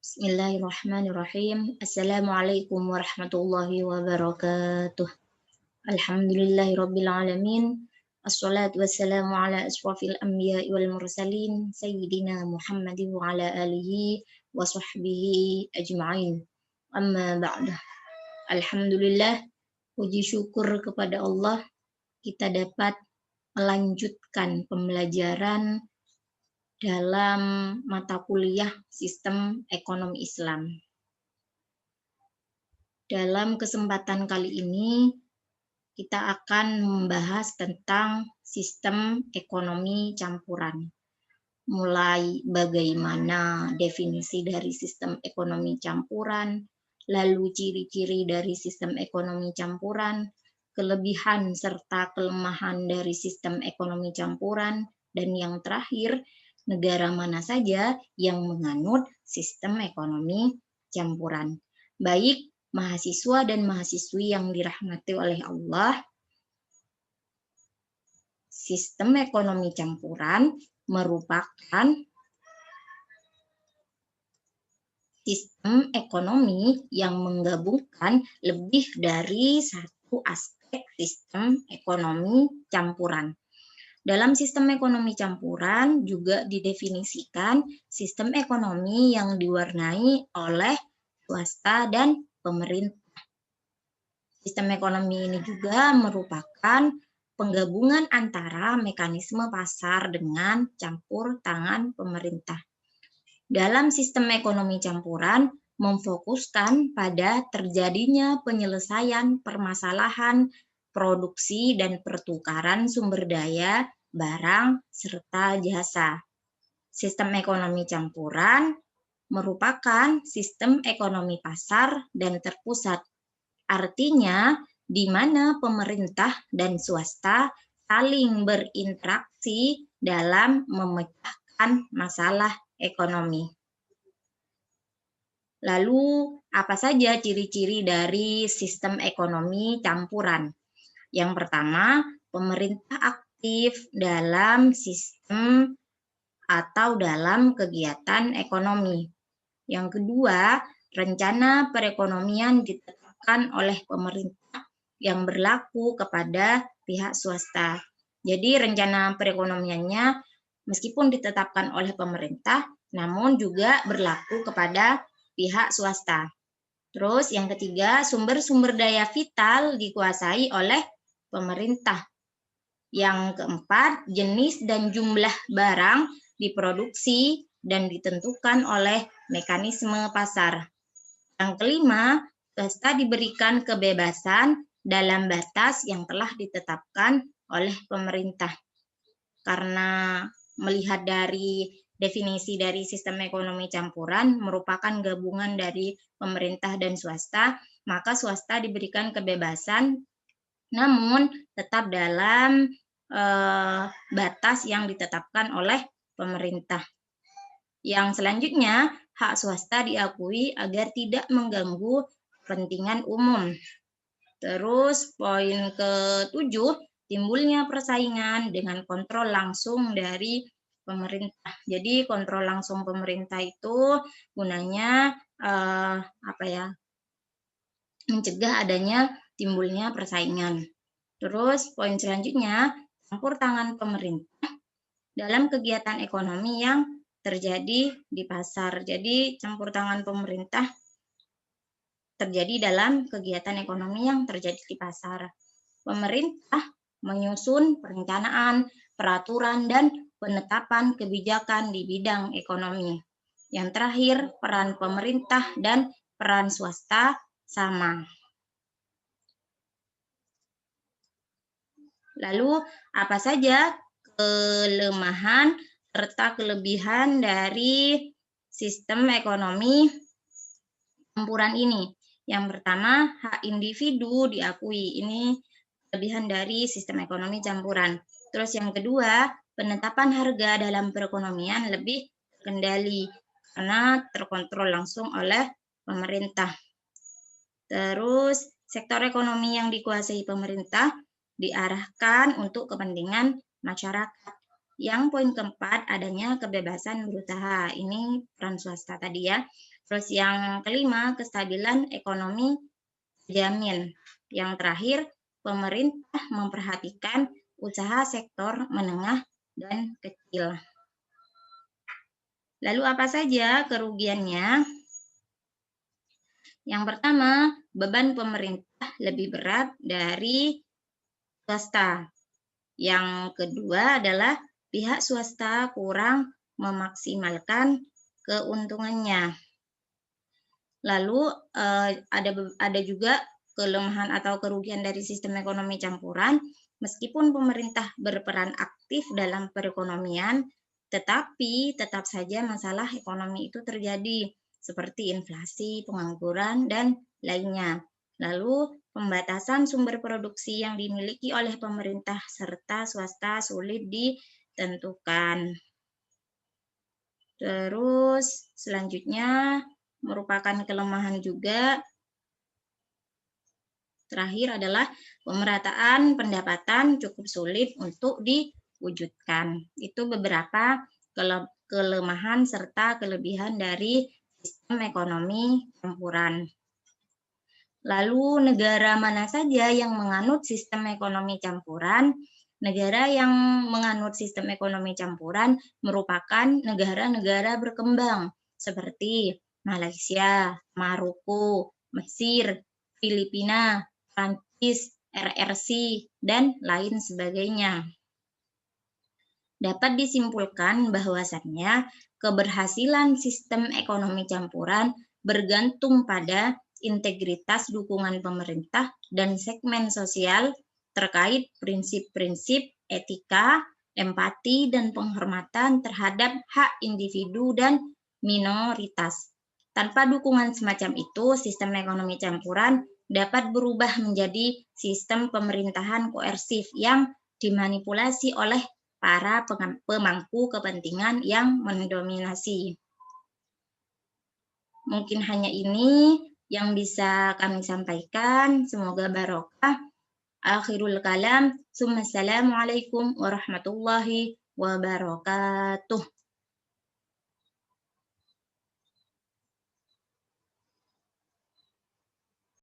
Bismillahirrahmanirrahim. Assalamualaikum warahmatullahi wabarakatuh. Alhamdulillahirabbil alamin. Assalatu wassalamu ala asrofil anbiya'i wal mursalin sayyidina Muhammadin wa ala alihi wa sahbihi ajma'in. Amma ba'du. Alhamdulillah, puji syukur kepada Allah kita dapat melanjutkan pembelajaran dalam mata kuliah Sistem Ekonomi Islam. Dalam kesempatan kali ini, kita akan membahas tentang sistem ekonomi campuran. Mulai bagaimana definisi dari sistem ekonomi campuran, lalu ciri-ciri dari sistem ekonomi campuran, kelebihan serta kelemahan dari sistem ekonomi campuran, dan yang terakhir, negara mana saja yang menganut sistem ekonomi campuran. Baik mahasiswa dan mahasiswi yang dirahmati oleh Allah, sistem ekonomi campuran merupakan sistem ekonomi yang menggabungkan lebih dari satu aspek sistem ekonomi campuran. Dalam sistem ekonomi campuran juga didefinisikan sistem ekonomi yang diwarnai oleh swasta dan pemerintah. Sistem ekonomi ini juga merupakan penggabungan antara mekanisme pasar dengan campur tangan pemerintah. Dalam sistem ekonomi campuran memfokuskan pada terjadinya penyelesaian permasalahan produksi dan pertukaran sumber daya, barang, serta jasa. Sistem ekonomi campuran merupakan sistem ekonomi pasar dan terpusat. Artinya, di mana pemerintah dan swasta saling berinteraksi dalam memecahkan masalah ekonomi. Lalu, apa saja ciri-ciri dari sistem ekonomi campuran? Yang pertama, pemerintah aktif dalam sistem atau dalam kegiatan ekonomi. Yang kedua, rencana perekonomian ditetapkan oleh pemerintah yang berlaku kepada pihak swasta. Jadi rencana perekonomiannya meskipun ditetapkan oleh pemerintah, namun juga berlaku kepada pihak swasta. Terus yang ketiga, sumber-sumber daya vital dikuasai oleh pemerintah. Yang keempat, jenis dan jumlah barang diproduksi dan ditentukan oleh mekanisme pasar. Yang kelima, swasta diberikan kebebasan dalam batas yang telah ditetapkan oleh pemerintah. Karena melihat dari definisi dari sistem ekonomi campuran merupakan gabungan dari pemerintah dan swasta, maka swasta diberikan kebebasan namun tetap dalam batas yang ditetapkan oleh pemerintah. Yang selanjutnya, hak swasta diakui agar tidak mengganggu kepentingan umum. Terus poin ke-7, timbulnya persaingan dengan kontrol langsung dari pemerintah. Jadi kontrol langsung pemerintah itu gunanya mencegah adanya timbulnya persaingan. Terus poin selanjutnya, campur tangan pemerintah dalam kegiatan ekonomi yang terjadi di pasar. Jadi campur tangan pemerintah terjadi dalam kegiatan ekonomi yang terjadi di pasar. Pemerintah menyusun perencanaan, peraturan, dan penetapan kebijakan di bidang ekonomi. Yang terakhir, peran pemerintah dan peran swasta sama. Lalu, apa saja kelemahan serta kelebihan dari sistem ekonomi campuran ini? Yang pertama, hak individu diakui. Ini kelebihan dari sistem ekonomi campuran. Terus yang kedua, penetapan harga dalam perekonomian lebih terkendali karena terkontrol langsung oleh pemerintah. Terus, sektor ekonomi yang dikuasai pemerintah diarahkan untuk kepentingan masyarakat. Yang poin keempat, adanya kebebasan berusaha. Ini peran swasta tadi ya. Terus yang kelima, kestabilan ekonomi terjamin. Yang terakhir, pemerintah memperhatikan usaha sektor menengah dan kecil. Lalu apa saja kerugiannya? Yang pertama, beban pemerintah lebih berat dari swasta. Yang kedua adalah pihak swasta kurang memaksimalkan keuntungannya. Lalu ada juga kelemahan atau kerugian dari sistem ekonomi campuran. Meskipun pemerintah berperan aktif dalam perekonomian, tetapi tetap saja masalah ekonomi itu terjadi, seperti inflasi, pengangguran, dan lainnya. Lalu pembatasan sumber produksi yang dimiliki oleh pemerintah serta swasta sulit ditentukan. Terus selanjutnya merupakan kelemahan juga. Terakhir adalah pemerataan pendapatan cukup sulit untuk diwujudkan. Itu beberapa kelemahan serta kelebihan dari sistem ekonomi campuran. Lalu negara mana saja yang menganut sistem ekonomi campuran? Negara yang menganut sistem ekonomi campuran merupakan negara-negara berkembang seperti Malaysia, Maroko, Mesir, Filipina, Prancis, RRC, dan lain sebagainya. Dapat disimpulkan bahwasannya keberhasilan sistem ekonomi campuran bergantung pada integritas dukungan pemerintah dan segmen sosial terkait prinsip-prinsip etika, empati, dan penghormatan terhadap hak individu dan minoritas. Tanpa dukungan semacam itu, sistem ekonomi campuran dapat berubah menjadi sistem pemerintahan koersif yang dimanipulasi oleh para pemangku kepentingan yang mendominasi. Mungkin hanya ini yang bisa kami sampaikan. Semoga barokah. Akhirul kalam. Assalamualaikum warahmatullahi wabarakatuh.